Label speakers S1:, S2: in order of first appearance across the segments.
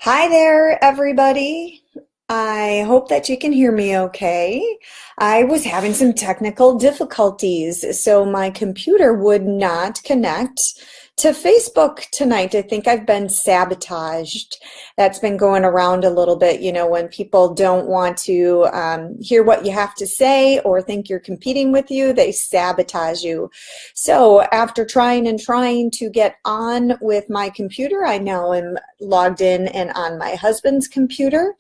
S1: Hi there, everybody. I hope that you can hear me okay. I was having some technical difficulties, so my computer would not connect to Facebook tonight. I think I've been sabotaged. That's been going around a little bit, when people don't want to hear what you have to say or think you're competing with you, they sabotage you. So after trying and trying to get on with my computer, I now am logged in and on my husband's computer.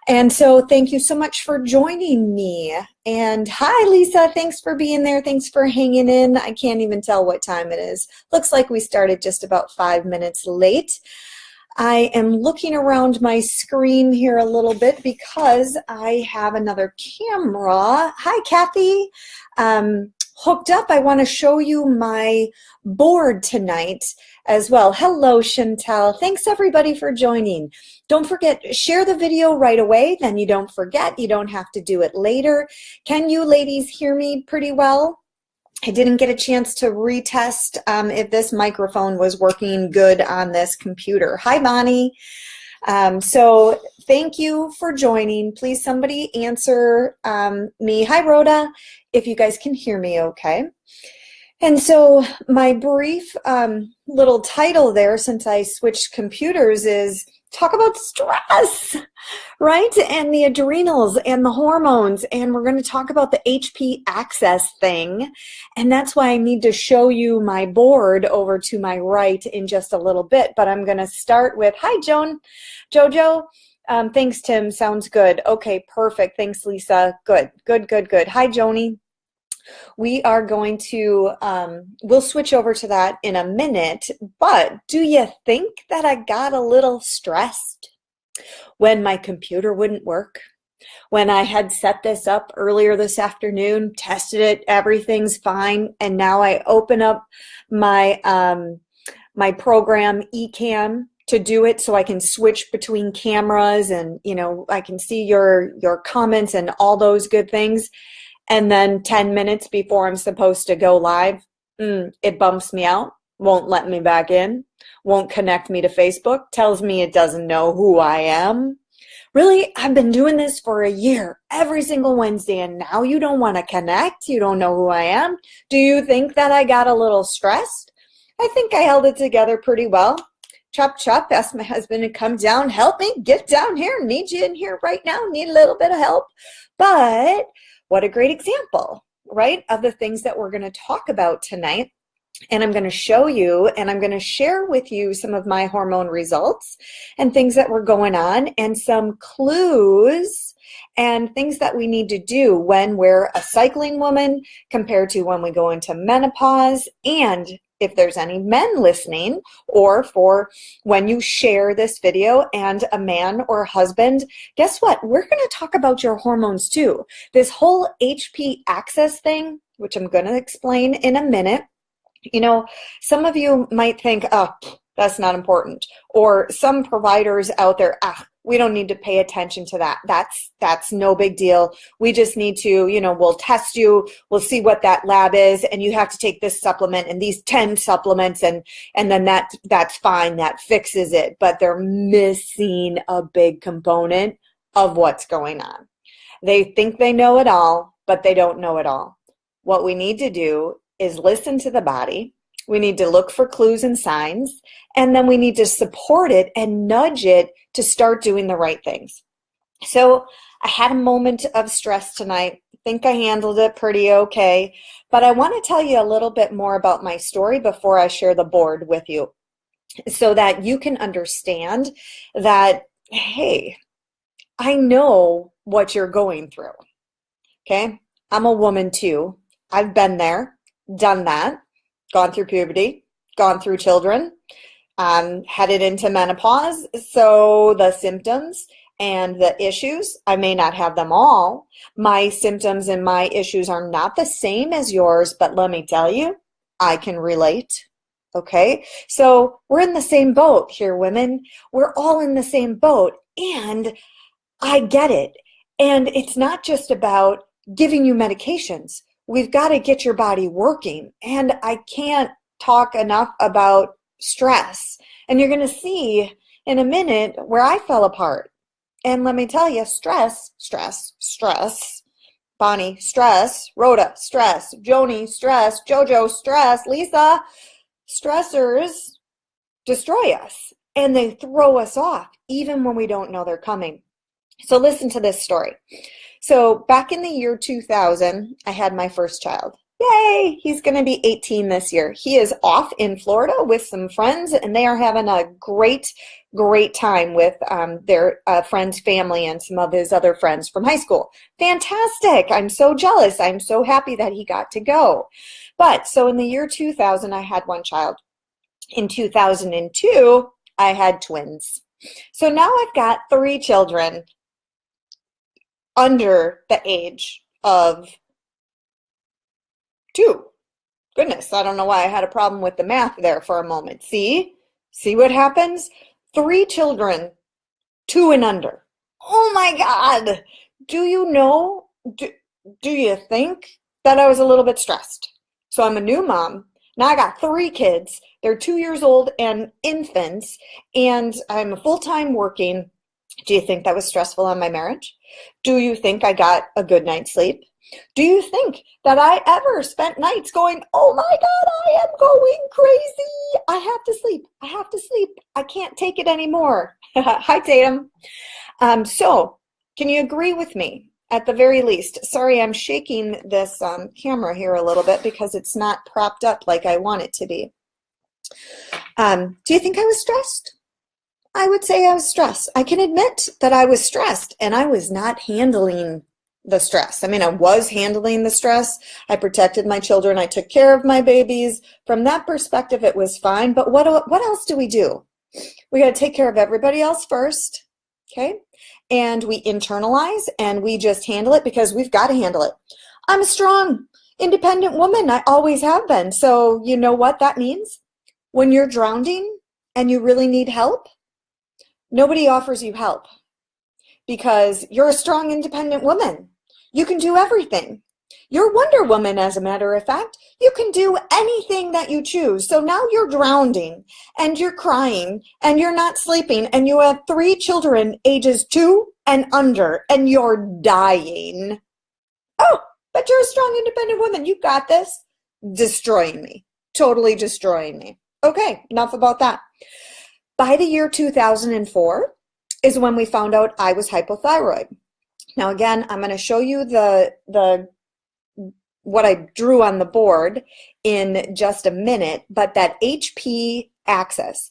S1: And so thank you so much for joining me. And hi, Lisa. Thanks for being there. Thanks for hanging in. I can't even tell what time it is. Looks like we started just about 5 minutes late. I am looking around my screen here a little bit because I have another camera. Hi, Kathy. Hooked up. I want to show you my board tonight as well. Hello, Chantel. Thanks everybody for joining. Don't forget, share the video right away, then you don't forget. You don't have to do it later. Can you ladies hear me pretty well? I didn't get a chance to retest if this microphone was working good on this computer. Hi, Bonnie. So thank you for joining. Please, somebody answer me. Hi, Rhoda, if you guys can hear me okay. And so my brief little title there, since I switched computers, is talk about stress, right? And the adrenals and the hormones. And we're going to talk about the HP axis thing. And that's why I need to show you my board over to my right in just a little bit. But I'm going to start with, hi, Jojo. Thanks, Tim. Sounds good. Okay, perfect. Thanks, Lisa. Good. Hi, Joni. We are going to, we'll switch over to that in a minute, but do you think that I got a little stressed when my computer wouldn't work? When I had set this up earlier this afternoon, tested it, everything's fine, and now I open up my, my program eCam to do it so I can switch between cameras and, I can see your comments and all those good things. And then 10 minutes before I'm supposed to go live, it bumps me out, won't let me back in, won't connect me to Facebook, tells me it doesn't know who I am. Really, I've been doing this for a year, every single Wednesday, and now you don't want to connect? You don't know who I am? Do you think that I got a little stressed? I think I held it together pretty well. Chop, chop, asked my husband to come down, help me, get down here, need you in here right now, need a little bit of help. But what a great example, right, of the things that we're going to talk about tonight. And I'm going to show you and I'm going to share with you some of my hormone results and things that were going on and some clues and things that we need to do when we're a cycling woman compared to when we go into menopause, and if there's any men listening, or for when you share this video and a man or husband, guess what? We're going to talk about your hormones too. This whole HP axis thing, which I'm going to explain in a minute. Some of you might think, oh, that's not important. Or some providers out there, we don't need to pay attention to that. That's no big deal. We just need to, we'll test you. We'll see what that lab is. And you have to take this supplement and these 10 supplements. And then that's fine. That fixes it. But they're missing a big component of what's going on. They think they know it all, but they don't know it all. What we need to do is listen to the body. We need to look for clues and signs, and then we need to support it and nudge it to start doing the right things. So I had a moment of stress tonight. I think I handled it pretty okay, but I want to tell you a little bit more about my story before I share the board with you so that you can understand that, hey, I know what you're going through, okay? I'm a woman too. I've been there, done that. Gone through puberty, gone through children, headed into menopause. So the symptoms and the issues, I may not have them all. My symptoms and my issues are not the same as yours, but let me tell you, I can relate. Okay, so we're in the same boat here, women. We're all in the same boat, and I get it. And it's not just about giving you medications. We've got to get your body working. And I can't talk enough about stress. And you're going to see in a minute where I fell apart. And let me tell you, stress, stress, stress. Bonnie, stress. Rhoda, stress. Joni, stress. Jojo, stress. Lisa, stressors destroy us and they throw us off even when we don't know they're coming. So listen to this story. So back in the year 2000, I had my first child. Yay! He's going to be 18 this year. He is off in Florida with some friends, and they are having a great, great time with their friend's family and some of his other friends from high school. Fantastic! I'm so jealous. I'm so happy that he got to go. But so in the year 2000, I had one child. In 2002, I had twins. So now I've got 3 children under the age of 2. Goodness, I don't know why I had a problem with the math there for a moment. See what happens? 3 children, 2 and under. Oh my God. Do you know, do you think that I was a little bit stressed? So I'm a new mom. Now I got 3 kids. They're 2 years old and infants, and I'm full-time working. Do you think that was stressful on my marriage? Do you think I got a good night's sleep? Do you think that I ever spent nights going, oh my God, I am going crazy. I have to sleep. I have to sleep. I can't take it anymore. Hi, Tatum. So can you agree with me at the very least? Sorry, I'm shaking this camera here a little bit because it's not propped up like I want it to be. Do you think I was stressed? I would say I was stressed. I can admit that I was stressed and I was not handling the stress. I mean, I was handling the stress. I protected my children. I took care of my babies. From that perspective, it was fine. But what else do? We got to take care of everybody else first, okay? And we internalize and we just handle it because we've got to handle it. I'm a strong, independent woman. I always have been. So you know what that means? When you're drowning and you really need help, nobody offers you help because you're a strong, independent woman. You can do everything. You're Wonder Woman, as a matter of fact. You can do anything that you choose. So now you're drowning and you're crying and you're not sleeping and you have 3 children ages 2 and under and you're dying. Oh, but you're a strong, independent woman. You got this. Destroying me. Totally destroying me. Okay, enough about that. By the year 2004 is when we found out I was hypothyroid. Now again, I'm going to show you what I drew on the board in just a minute, but that HP axis,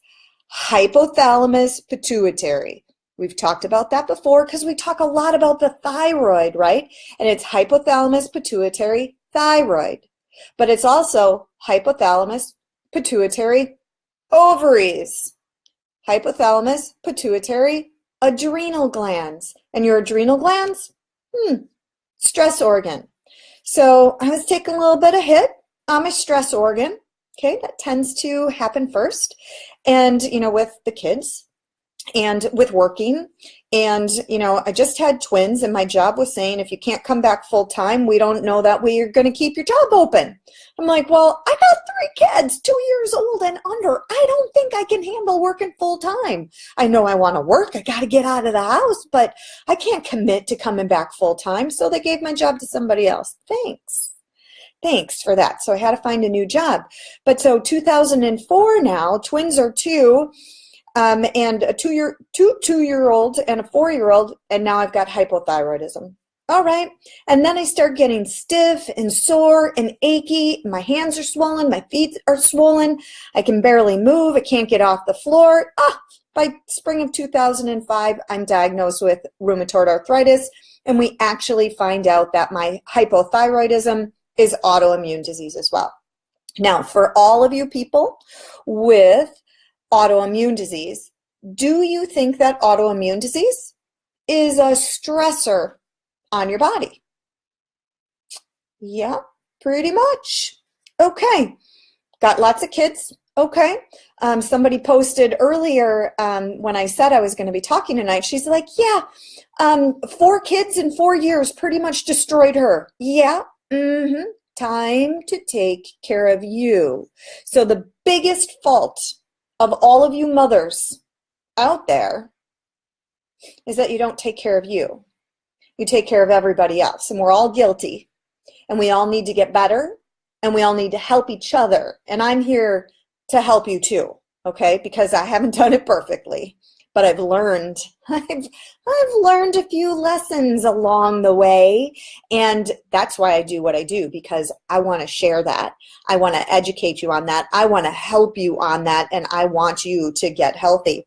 S1: hypothalamus-pituitary. We've talked about that before because we talk a lot about the thyroid, right? And it's hypothalamus-pituitary thyroid, but it's also hypothalamus-pituitary ovaries, hypothalamus-pituitary adrenal glands. And your adrenal glands? Stress organ. So I was taking a little bit of hit on my stress organ. Okay, that tends to happen first. And, you know, with the kids and with working. And, you know, I just had twins and my job was saying, if you can't come back full time, we don't know that we're going to keep your job open. I'm like, well, I got 3 kids, 2 years old and under. I don't think I can handle working full time. I know I want to work. I got to get out of the house, but I can't commit to coming back full time. So they gave my job to somebody else. Thanks for that. So I had to find a new job. But so 2004 now, twins are 2. And a two-year-old and a 4-year-old, and now I've got hypothyroidism. All right, and then I start getting stiff and sore and achy. My hands are swollen, my feet are swollen. I can barely move. I can't get off the floor. By spring of 2005, I'm diagnosed with rheumatoid arthritis, and we actually find out that my hypothyroidism is autoimmune disease as well. Now, for all of you people with autoimmune disease, do you think that autoimmune disease is a stressor on your body? Yeah, pretty much. Okay, got lots of kids. Okay, somebody posted earlier when I said I was going to be talking tonight, she's like, yeah, 4 kids in 4 years pretty much destroyed her. Yeah, time to take care of you. So the biggest fault of all of you mothers out there is that you don't take care of you. You take care of everybody else, and we're all guilty, and we all need to get better, and we all need to help each other. And I'm here to help you too, okay? Because I haven't done it perfectly, but I've learned. I've learned a few lessons along the way, and that's why I do what I do, because I want to share that. I want to educate you on that. I want to help you on that, and I want you to get healthy.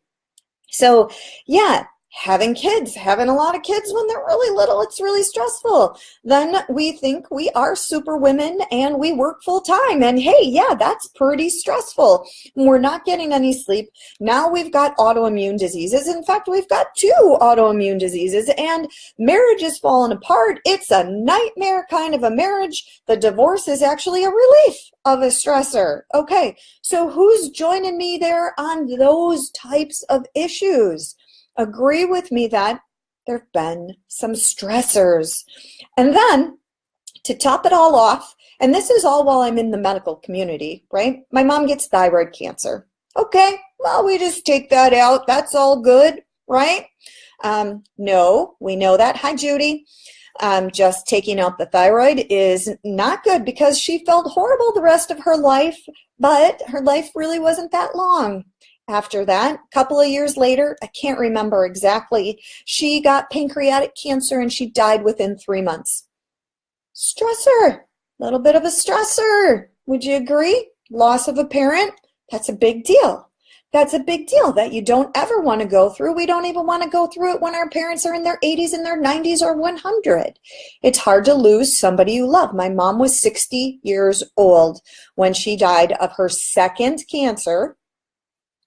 S1: So, yeah, having a lot of kids when they're really little, it's really stressful. Then we think we are super women and we work full time. And hey, yeah, that's pretty stressful. We're not getting any sleep. Now we've got autoimmune diseases. In fact, we've got 2 autoimmune diseases, and marriage is falling apart. It's a nightmare kind of a marriage. The divorce is actually a relief of a stressor. Okay, so who's joining me there on those types of issues? Agree with me that there have been some stressors. And then to top it all off, and this is all while I'm in the medical community, right? My mom gets thyroid cancer. Okay, well, we just take that out. That's all good, right? No, we know that. Hi, Judy. Just taking out the thyroid is not good because she felt horrible the rest of her life, but her life really wasn't that long. After that, a couple of years later, I can't remember exactly, she got pancreatic cancer and she died within 3 months. Stressor, a little bit of a stressor. Would you agree? Loss of a parent, that's a big deal. That's a big deal that you don't ever want to go through. We don't even want to go through it when our parents are in their 80s and their 90s or 100. It's hard to lose somebody you love. My mom was 60 years old when she died of her second cancer,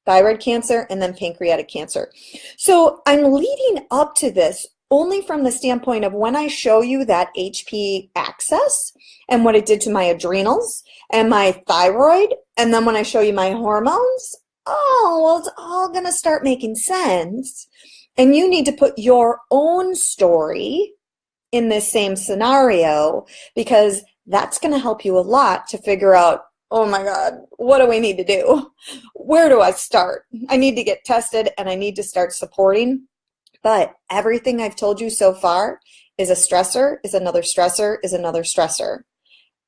S1: thyroid cancer, and then pancreatic cancer. So I'm leading up to this only from the standpoint of when I show you that HP axis and what it did to my adrenals and my thyroid, and then when I show you my hormones, oh, well, it's all going to start making sense. And you need to put your own story in this same scenario, because that's going to help you a lot to figure out, oh my God, what do we need to do? Where do I start? I need to get tested and I need to start supporting. But everything I've told you so far is a stressor, is another stressor, is another stressor.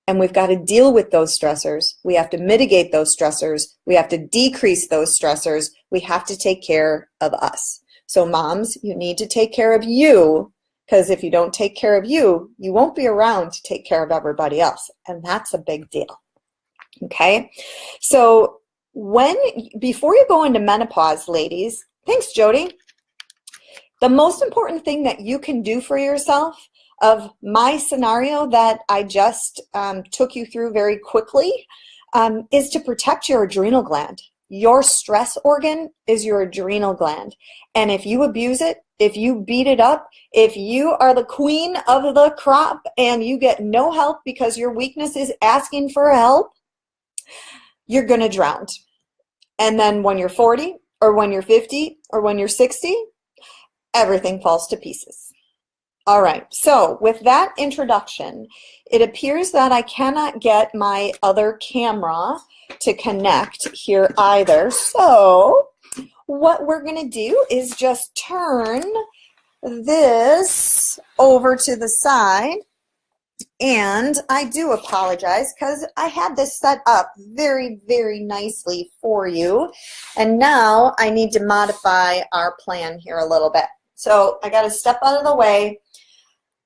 S1: And we've got to deal with those stressors. We have to mitigate those stressors. We have to decrease those stressors. We have to take care of us. So moms, you need to take care of you, because if you don't take care of you, you won't be around to take care of everybody else. And that's a big deal. Okay, so before you go into menopause, ladies, thanks, Jody. The most important thing that you can do for yourself of my scenario that I just took you through very quickly is to protect your adrenal gland. Your stress organ is your adrenal gland. And if you abuse it, if you beat it up, if you are the queen of the crop and you get no help because your weakness is asking for help, you're going to drown. And then when you're 40 or when you're 50 or when you're 60, everything falls to pieces. All right, so with that introduction, it appears that I cannot get my other camera to connect here either. So what we're going to do is just turn this over to the side. And I do apologize because I had this set up very, very nicely for you. And now I need to modify our plan here a little bit. So I got to step out of the way.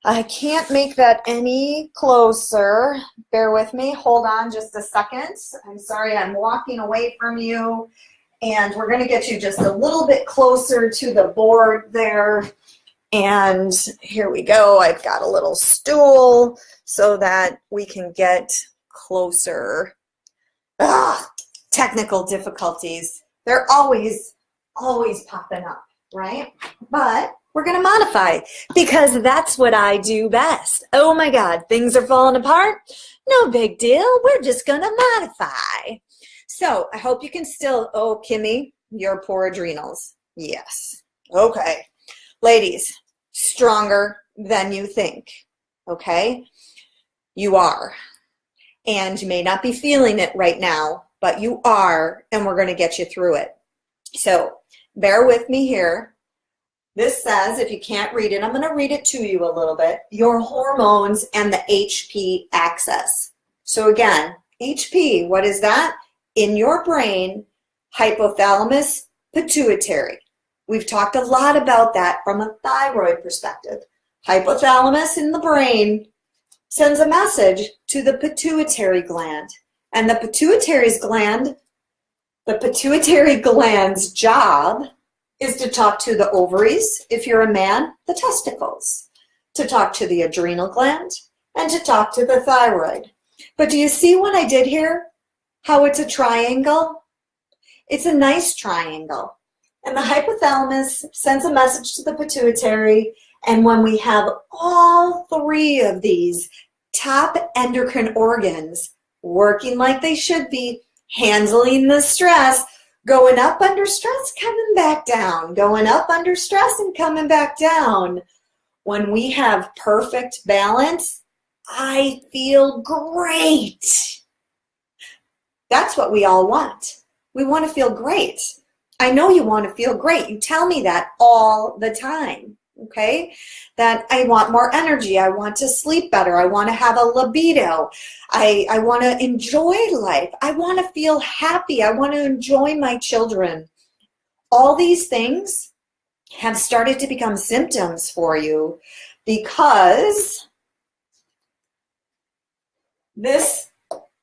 S1: I can't make that any closer. Bear with me. Hold on just a second. I'm sorry, I'm walking away from you. And we're going to get you just a little bit closer to the board there. And here we go. I've got a little stool so that we can get closer. Technical difficulties. They're always popping up, right? But we're going to modify because that's what I do best. Oh my God, things are falling apart. No big deal. We're just going to modify. So I hope you can still, oh, Kimmy, your poor adrenals. Yes. Okay. Ladies, stronger than you think. Okay? You are. And you may not be feeling it right now, but you are, and we're going to get you through it. So Bear with me here. This says, if you can't read it, I'm going to read it to you a little bit, your hormones and the HP axis. So again, HP, what is that? In your brain, hypothalamus-pituitary. We've talked a lot about that from a thyroid perspective. Hypothalamus in the brain sends a message to the pituitary gland. And the pituitary gland's job is to talk to the ovaries, if you're a man, the testicles, to talk to the adrenal gland, and to talk to the thyroid. But do you see what I did here? How it's a triangle? It's a nice triangle. And the hypothalamus sends a message to the pituitary, and when we have all three of these top endocrine organs working like they should be, handling the stress, going up under stress, coming back down, going up under stress and coming back down. When we have perfect balance, I feel great. That's what we all want. We want to feel great. I know you want to feel great. You tell me that all the time, okay? That I want more energy. I want to sleep better. I want to have a libido. I want to enjoy life. I want to feel happy. I want to enjoy my children. All these things have started to become symptoms for you because this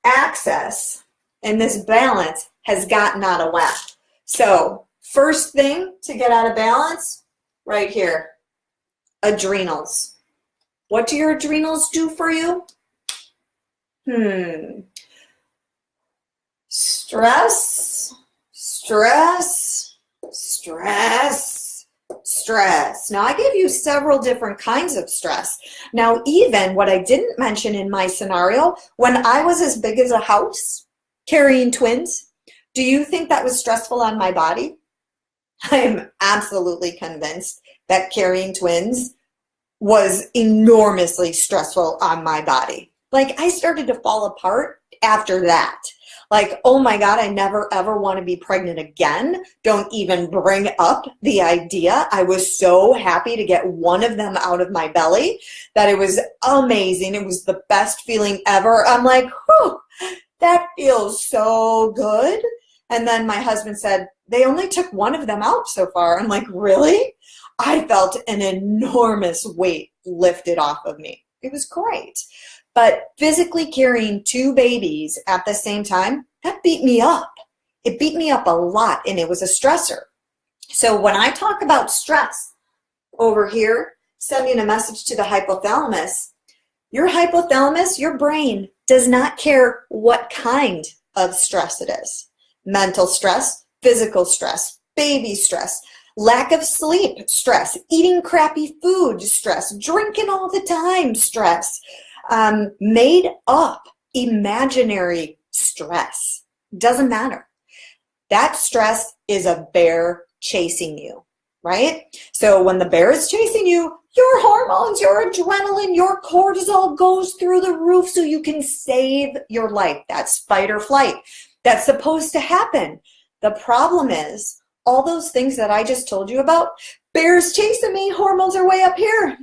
S1: axis and this balance has gotten out of whack. So first thing to get out of balance, right here, adrenals. What do your adrenals do for you? Stress, stress, stress, stress. Now, I give you several different kinds of stress. Now, even what I didn't mention in my scenario, when I was as big as a house, carrying twins, do you think that was stressful on my body? I am absolutely convinced that carrying twins was enormously stressful on my body. Like, I started to fall apart after that. Like, oh my God, I never ever want to be pregnant again. Don't even bring up the idea. I was so happy to get one of them out of my belly that it was amazing. It was the best feeling ever. I'm like, whew, that feels so good. And then my husband said, they only took one of them out so far. I'm like, really? I felt an enormous weight lifted off of me. It was great. But physically carrying two babies at the same time, that beat me up. It beat me up a lot, and it was a stressor. So when I talk about stress over here, sending a message to the hypothalamus, your brain does not care what kind of stress it is. Mental stress, physical stress, baby stress, lack of sleep stress, eating crappy food stress, drinking all the time stress, made up imaginary stress. Doesn't matter. That stress is a bear chasing you, right? So when the bear is chasing you, your hormones, your adrenaline, your cortisol goes through the roof so you can save your life. That's fight or flight. That's supposed to happen. The problem is all those things that I just told you about, bear's chasing me, hormones are way up here.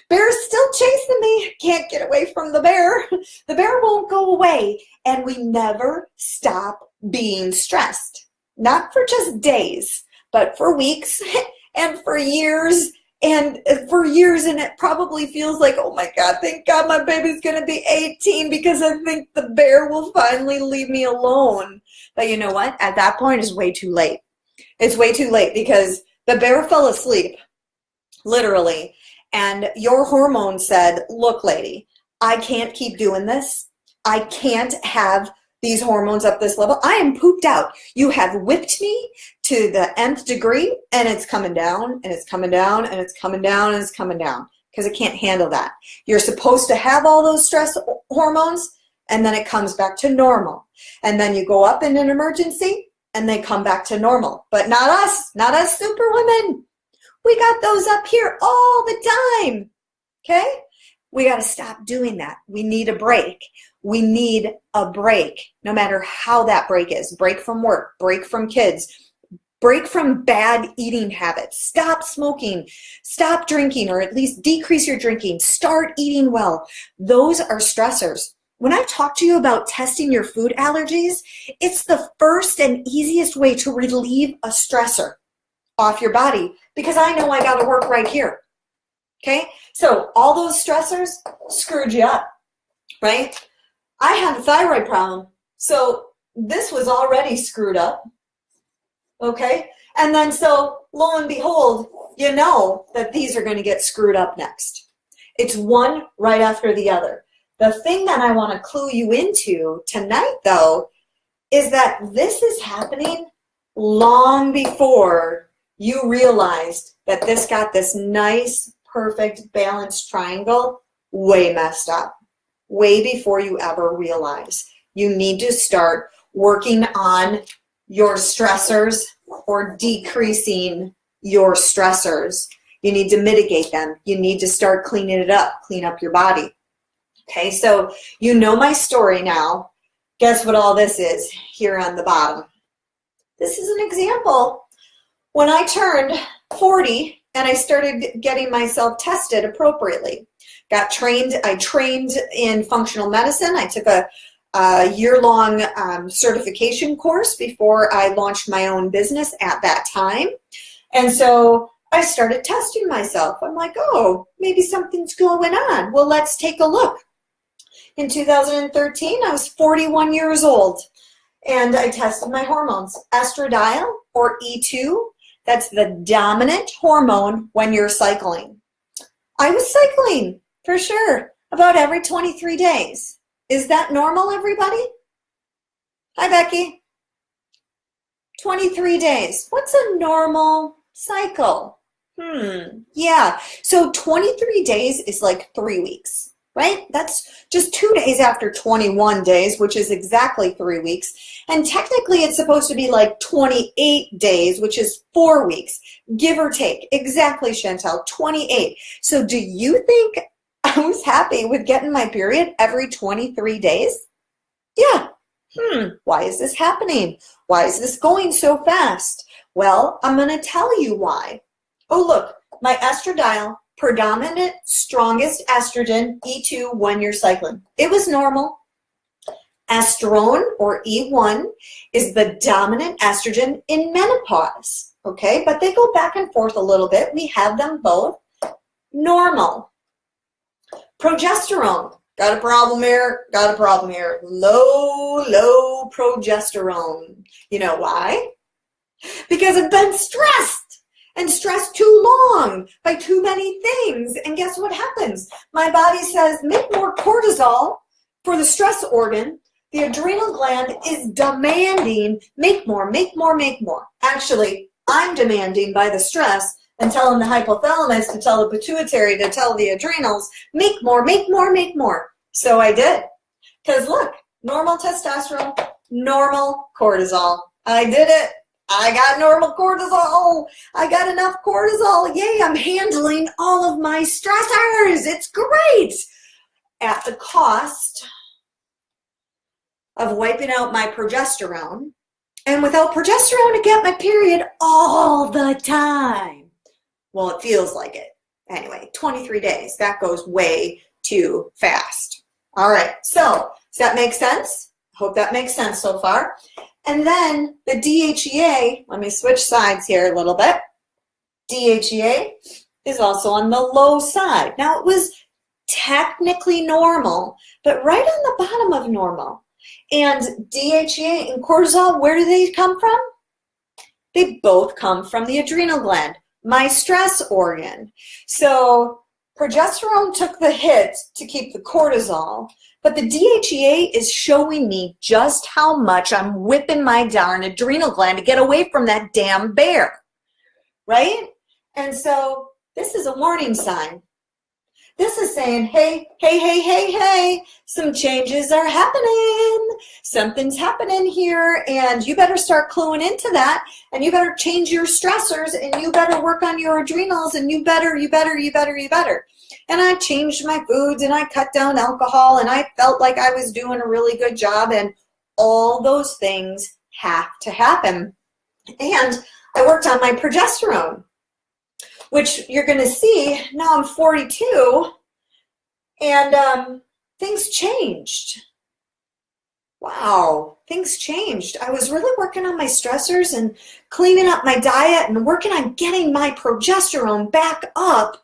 S1: Bear's still chasing me, can't get away from the bear. The bear won't go away, and we never stop being stressed. Not for just days, but for weeks and for years and it probably feels like, oh my God, thank God my baby's gonna be 18 because I think the bear will finally leave me alone. But you know what? At that point, it's way too late. It's way too late because the bear fell asleep, literally, and your hormone said, look, lady, I can't keep doing this. I can't have these hormones up this level. I am pooped out. You have whipped me to the nth degree, and it's coming down, and it's coming down, and it's coming down, and it's coming down because it can't handle that. You're supposed to have all those stress hormones, and then it comes back to normal. And then you go up in an emergency, and they come back to normal. But not us superwomen. We got those up here all the time, okay? We got to stop doing that. We need a break. We need a break, no matter how that break is. Break from work, break from kids, Break from bad eating habits. Stop smoking, stop drinking, or at least decrease your drinking. Start eating well. Those are stressors. When I talk to you about testing your food allergies, it's the first and easiest way to relieve a stressor off your body, because I know I got to work right here. Okay? So all those stressors screwed you up, right? I had a thyroid problem, so this was already screwed up. Okay? And then so lo and behold, you know that these are going to get screwed up next. It's one right after the other. The thing that I want to clue you into tonight, though, is that this is happening long before you realized that this got this nice, perfect, balanced triangle way messed up. Way before you ever realize. You need to start working on your stressors or decreasing your stressors. You need to mitigate them. You need to start cleaning it up, clean up your body. Okay, so you know my story now. Guess what all this is here on the bottom? This is an example. When I turned 40 and I started getting myself tested appropriately, I trained in functional medicine. I took a year-long certification course before I launched my own business at that time. And so I started testing myself. I'm like, oh, maybe something's going on. Well, let's take a look. In 2013, I was 41 years old, and I tested my hormones. Estradiol, or E2, that's the dominant hormone when you're cycling. I was cycling, for sure, about every 23 days. Is that normal, everybody? Hi, Becky. 23 days. What's a normal cycle? Yeah. So 23 days is like 3 weeks, right? That's just 2 days after 21 days, which is exactly 3 weeks. And technically it's supposed to be like 28 days, which is 4 weeks, give or take. Exactly, Chantel, 28. So do you think I was happy with getting my period every 23 days? Yeah. Why is this happening? Why is this going so fast? Well, I'm going to tell you why. Oh, look, my estradiol, predominant, strongest estrogen, E2, when you're cycling. It was normal. Estrone, or E1, is the dominant estrogen in menopause, okay? But they go back and forth a little bit. We have them both normal. Progesterone, got a problem here, got a problem here. Low progesterone. You know why? Because I've been stressed, and stressed too long by too many things. And guess what happens? My body says, make more cortisol for the stress organ. The adrenal gland is demanding, make more, make more, make more. Actually, I'm demanding by the stress and telling the hypothalamus to tell the pituitary to tell the adrenals, make more, make more, make more. So I did. Because look, normal testosterone, normal cortisol. I did it. I got normal cortisol. I got enough cortisol. Yay, I'm handling all of my stressors. It's great. At the cost of wiping out my progesterone. And without progesterone, I get my period all the time. Well, it feels like it. Anyway, 23 days. That goes way too fast. All right, so does that make sense? Hope that makes sense so far. And then the DHEA, let me switch sides here a little bit. DHEA is also on the low side. Now, it was technically normal, but right on the bottom of normal. And DHEA and cortisol, where do they come from? They both come from the adrenal gland, my stress organ. So progesterone took the hit to keep the cortisol, but the DHEA is showing me just how much I'm whipping my darn adrenal gland to get away from that damn bear, right? And so this is a warning sign. This is saying, hey, hey, hey, hey, hey, some changes are happening. Something's happening here, and you better start cluing into that, and you better change your stressors, and you better work on your adrenals, and you better. And I changed my foods, and I cut down alcohol, and I felt like I was doing a really good job, and all those things have to happen. And I worked on my progesterone, which you're going to see now I'm 42 and things changed. Wow, things changed. I was really working on my stressors and cleaning up my diet and working on getting my progesterone back up.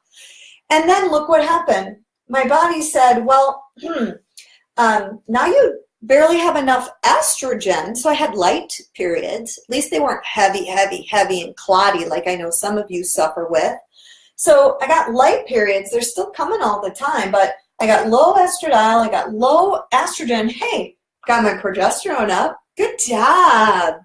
S1: And then look what happened. My body said, well, now you barely have enough estrogen. So I had light periods. At least they weren't heavy, heavy, heavy and clotty like I know some of you suffer with. So I got light periods. They're still coming all the time, but I got low estradiol. I got low estrogen. Hey, got my progesterone up. Good job.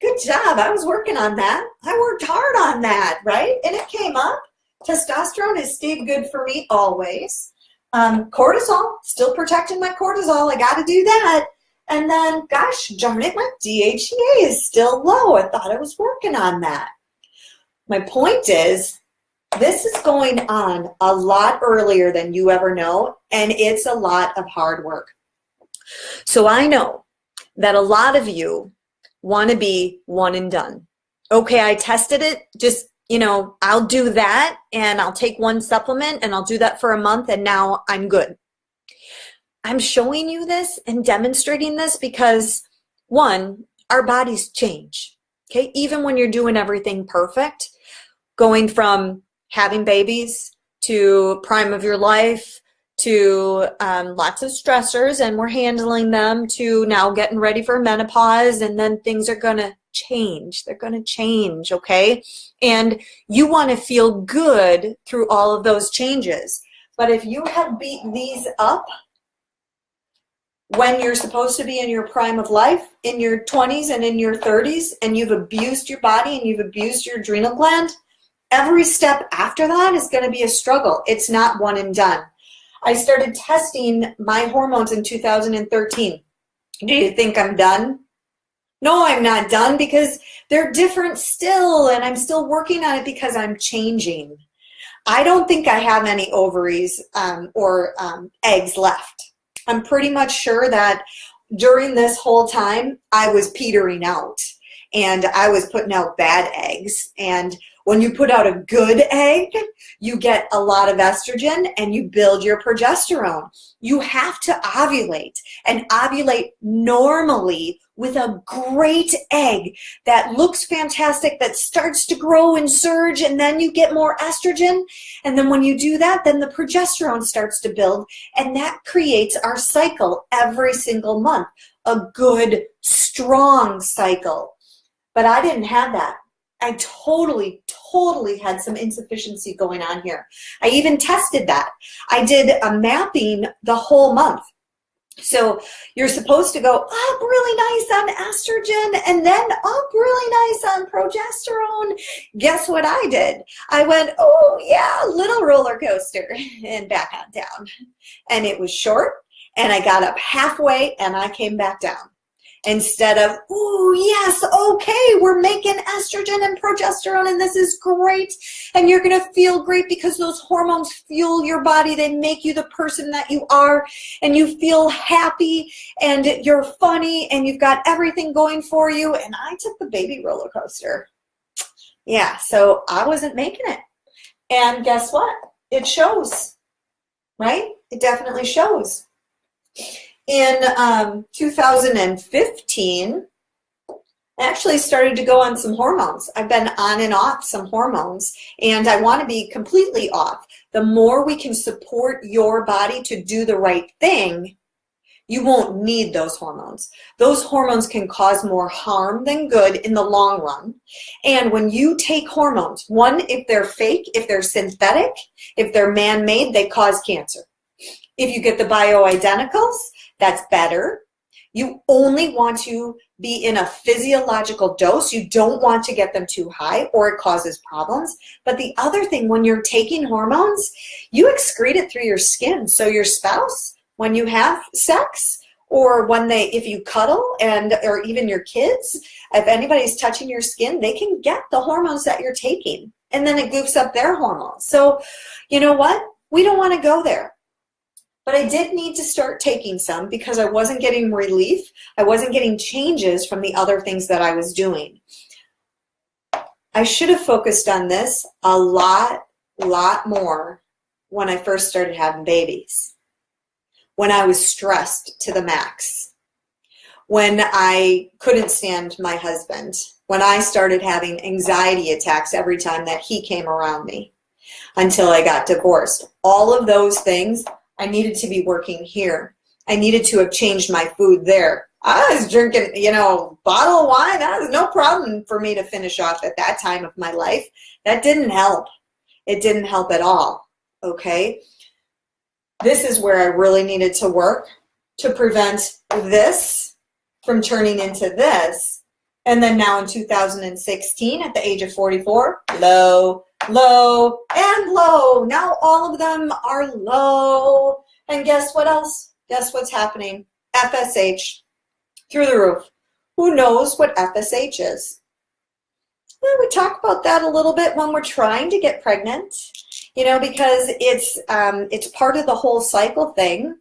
S1: Good job. I was working on that. I worked hard on that, right? And it came up. Testosterone has stayed good for me always. Cortisol, still protecting my cortisol. I got to do that. And then, gosh darn it, my DHEA is still low. I thought I was working on that. My point is, this is going on a lot earlier than you ever know, and it's a lot of hard work. So I know that a lot of you want to be one and done. Okay, I tested it, just, I'll do that and I'll take one supplement and I'll do that for a month and now I'm good. I'm showing you this and demonstrating this because, one, our bodies change. Okay, even when you're doing everything perfect, going from having babies to prime of your life to lots of stressors, and we're handling them, to now getting ready for menopause, and then things are going to change. They're going to change, okay? And you want to feel good through all of those changes. But if you have beat these up when you're supposed to be in your prime of life, in your 20s and in your 30s, and you've abused your body and you've abused your adrenal gland, every step after that is going to be a struggle. It's not one and done. I started testing my hormones in 2013. Do you think I'm done? No, I'm not done, because they're different still, and I'm still working on it because I'm changing. I don't think I have any ovaries or eggs left. I'm pretty much sure that during this whole time, I was petering out, and I was putting out bad eggs. And when you put out a good egg, you get a lot of estrogen and you build your progesterone. You have to ovulate, and ovulate normally with a great egg that looks fantastic, that starts to grow and surge, and then you get more estrogen. And then when you do that, then the progesterone starts to build, and that creates our cycle every single month, a good, strong cycle. But I didn't have that. I totally had some insufficiency going on here. I even tested that. I did a mapping the whole month. So you're supposed to go up really nice on estrogen and then up really nice on progesterone. Guess what I did? I went, oh yeah, little roller coaster, and back on down. And it was short, and I got up halfway and I came back down. Instead of, oh yes, okay, we're making estrogen and progesterone and this is great, and you're going to feel great because those hormones fuel your body. They make you the person that you are, and you feel happy and you're funny and you've got everything going for you. And I took the baby roller coaster. Yeah, so I wasn't making it. And guess what? It shows, right? It definitely shows. In 2015, I actually started to go on some hormones. I've been on and off some hormones, and I want to be completely off. The more we can support your body to do the right thing, you won't need those hormones. Those hormones can cause more harm than good in the long run. And when you take hormones, one, if they're fake, if they're synthetic, if they're man-made, they cause cancer. If you get the bioidenticals, that's better. You only want to be in a physiological dose. You don't want to get them too high, or it causes problems. But the other thing, when you're taking hormones, you excrete it through your skin. So your spouse, when you have sex, or when if you cuddle, or even your kids, if anybody's touching your skin, they can get the hormones that you're taking, and then it goofs up their hormones. So you know what? We don't want to go there. But I did need to start taking some because I wasn't getting relief. I wasn't getting changes from the other things that I was doing. I should have focused on this a lot more when I first started having babies, when I was stressed to the max, when I couldn't stand my husband, when I started having anxiety attacks every time that he came around me until I got divorced. All of those things, I needed to be working here. I needed to have changed my food there. I was drinking, bottle of wine. That was no problem for me to finish off at that time of my life. That didn't help. It didn't help at all, okay? This is where I really needed to work to prevent this from turning into this. And then now in 2016, at the age of 44, low, low, and low. Now all of them are low. And guess what else? Guess what's happening? FSH through the roof. Who knows what FSH is? Well, we talk about that a little bit when we're trying to get pregnant, because it's part of the whole cycle thing.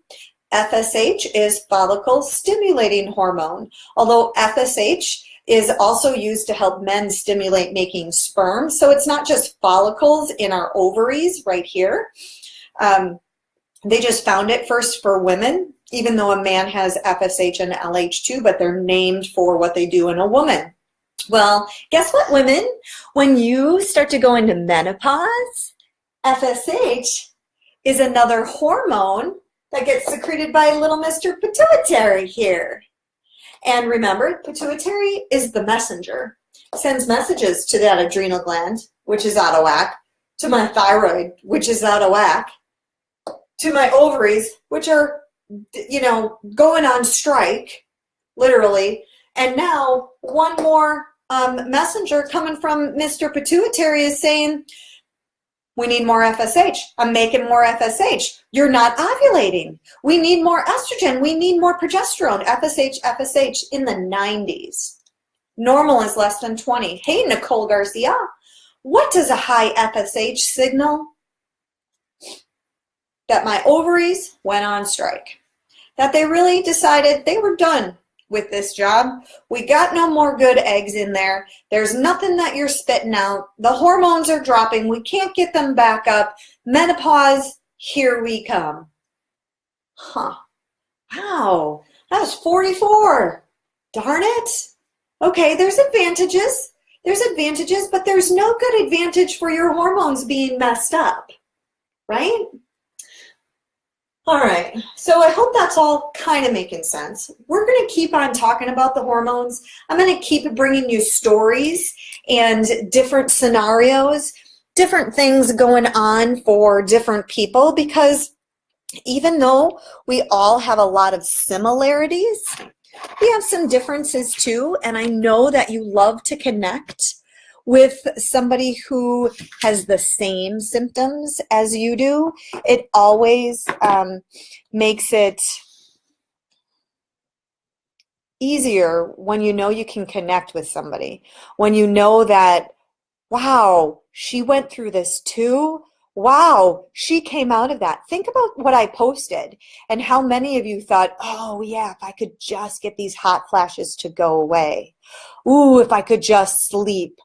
S1: FSH is follicle stimulating hormone, although FSH is also used to help men stimulate making sperm. So it's not just follicles in our ovaries right here. They just found it first for women, even though a man has FSH and LH2, but they're named for what they do in a woman. Well, guess what, women? When you start to go into menopause, FSH is another hormone that gets secreted by little Mr. Pituitary here. And remember, pituitary is the messenger. It sends messages to that adrenal gland, which is out of whack, to my thyroid, which is out of whack, to my ovaries, which are, going on strike, literally. And now one more messenger coming from Mr. Pituitary is saying, we need more FSH. I'm making more FSH. You're not ovulating. We need more estrogen. We need more progesterone. FSH in the 90s. Normal is less than 20. Hey, Nicole Garcia, what does a high FSH signal? That my ovaries went on strike. That they really decided they were done with this job. We got no more good eggs in there. There's nothing that you're spitting out. The hormones are dropping. We can't get them back up. Menopause, here we come. Huh. Wow. That was 44. Darn it. Okay, there's advantages. But there's no good advantage for your hormones being messed up. Right? All right, so I hope that's all kind of making sense. We're going to keep on talking about the hormones. I'm going to keep bringing you stories and different scenarios, different things going on for different people, because even though we all have a lot of similarities, we have some differences too, and I know that you love to connect with somebody who has the same symptoms as you do. It always makes it easier when you know you can connect with somebody, when you know that, wow, she went through this too. Wow, she came out of that. Think about what I posted and how many of you thought, oh yeah, if I could just get these hot flashes to go away. Ooh, if I could just sleep.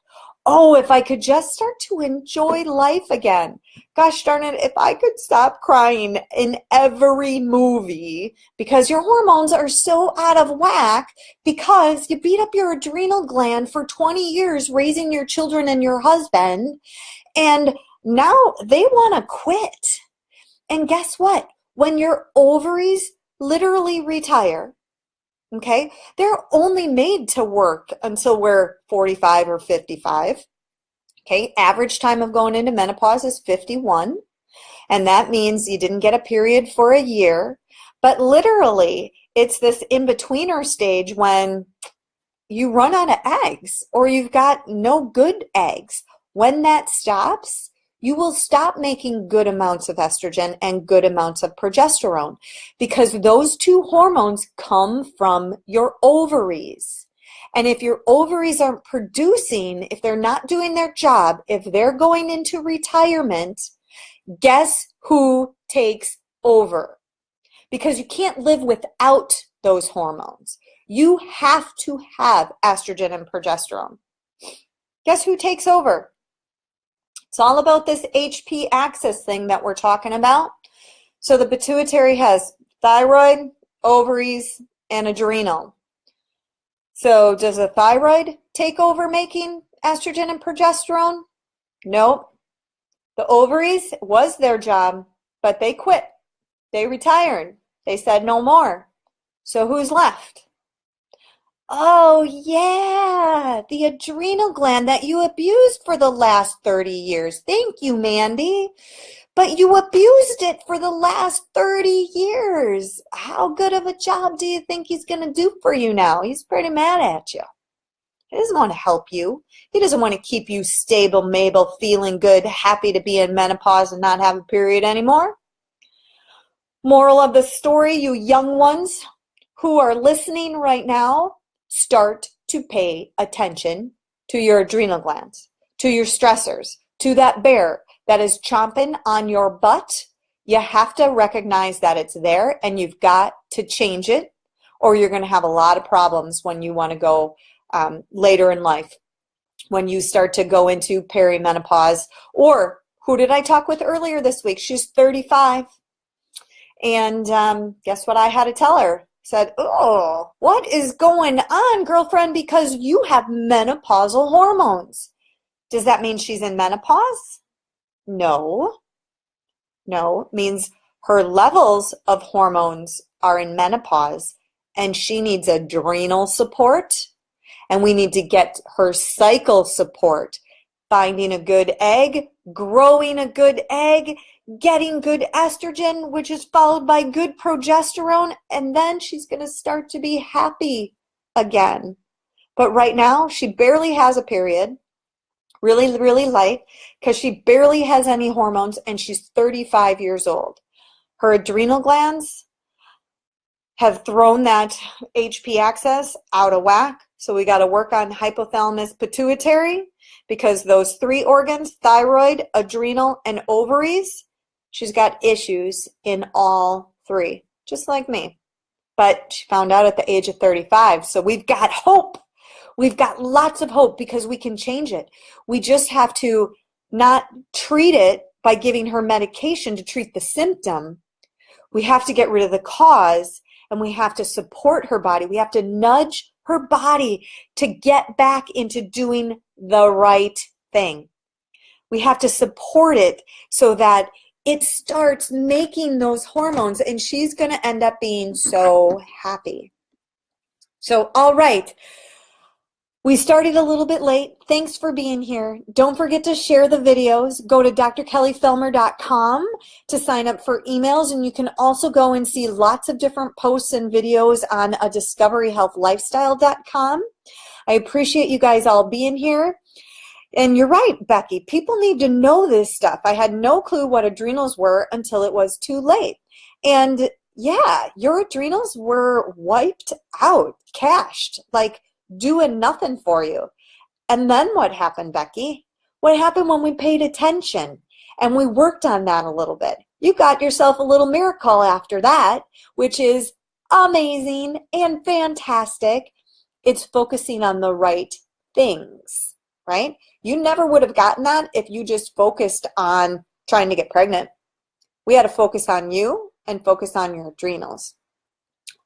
S1: Oh, if I could just start to enjoy life again. Gosh darn it, if I could stop crying in every movie because your hormones are so out of whack because you beat up your adrenal gland for 20 years raising your children and your husband, and now they want to quit. And guess what? When your ovaries literally retire, okay, they're only made to work until we're 45 or 55. Okay, average time of going into menopause is 51. And that means you didn't get a period for a year. But literally, it's this in-betweener stage when you run out of eggs or you've got no good eggs. When that stops, you will stop making good amounts of estrogen and good amounts of progesterone because those two hormones come from your ovaries. And if your ovaries aren't producing, if they're not doing their job, if they're going into retirement, guess who takes over? Because you can't live without those hormones. You have to have estrogen and progesterone. Guess who takes over? It's all about this HP axis thing that we're talking about. So the pituitary has thyroid, ovaries, and adrenal. So does the thyroid take over making estrogen and progesterone? Nope. The ovaries was their job, but they quit. They retired. They said no more. So who's left? Oh, yeah, the adrenal gland that you abused for the last 30 years. Thank you, Mandy. But you abused it for the last 30 years. How good of a job do you think he's going to do for you now? He's pretty mad at you. He doesn't want to help you. He doesn't want to keep you stable, Mabel, feeling good, happy to be in menopause and not have a period anymore. Moral of the story, you young ones who are listening right now, start to pay attention to your adrenal glands, to your stressors, to that bear that is chomping on your butt. You have to recognize that it's there and you've got to change it, or you're going to have a lot of problems when you want to go later in life, when you start to go into perimenopause. Or who did I talk with earlier this week? She's 35. And guess what I had to tell her? Said, oh, what is going on, girlfriend? Because you have menopausal hormones. Does that mean she's in menopause? No. No, it means her levels of hormones are in menopause and she needs adrenal support, and we need to get her cycle support, finding a good egg, growing a good egg, getting good estrogen, which is followed by good progesterone, and then she's going to start to be happy again. But right now, she barely has a period, really, really light, because she barely has any hormones, and she's 35 years old. Her adrenal glands have thrown that HP axis out of whack, so we got to work on hypothalamus-pituitary, because those three organs, thyroid, adrenal, and ovaries, she's got issues in all three, just like me. But she found out at the age of 35, so we've got hope. We've got lots of hope because we can change it. We just have to not treat it by giving her medication to treat the symptom. We have to get rid of the cause, and we have to support her body. We have to nudge her body to get back into doing the right thing. We have to support it so that it starts making those hormones, and she's going to end up being so happy. So, all right. We started a little bit late. Thanks for being here. Don't forget to share the videos. Go to drkellyfelmer.com to sign up for emails, and you can also go and see lots of different posts and videos on a discoveryhealthlifestyle.com. I appreciate you guys all being here. And you're right, Becky. People need to know this stuff. I had no clue what adrenals were until it was too late. And yeah, your adrenals were wiped out, cached, like doing nothing for you. And then what happened, Becky? What happened when we paid attention and we worked on that a little bit? You got yourself a little miracle after that, which is amazing and fantastic. It's focusing on the right things, right? You never would have gotten that if you just focused on trying to get pregnant. We had to focus on you and focus on your adrenals.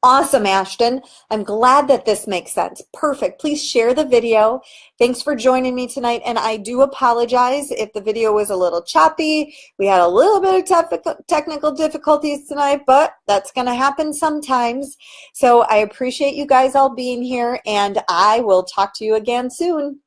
S1: Awesome, Ashton. I'm glad that this makes sense. Perfect. Please share the video. Thanks for joining me tonight. And I do apologize if the video was a little choppy. We had a little bit of technical difficulties tonight, but that's going to happen sometimes. So I appreciate you guys all being here, and I will talk to you again soon.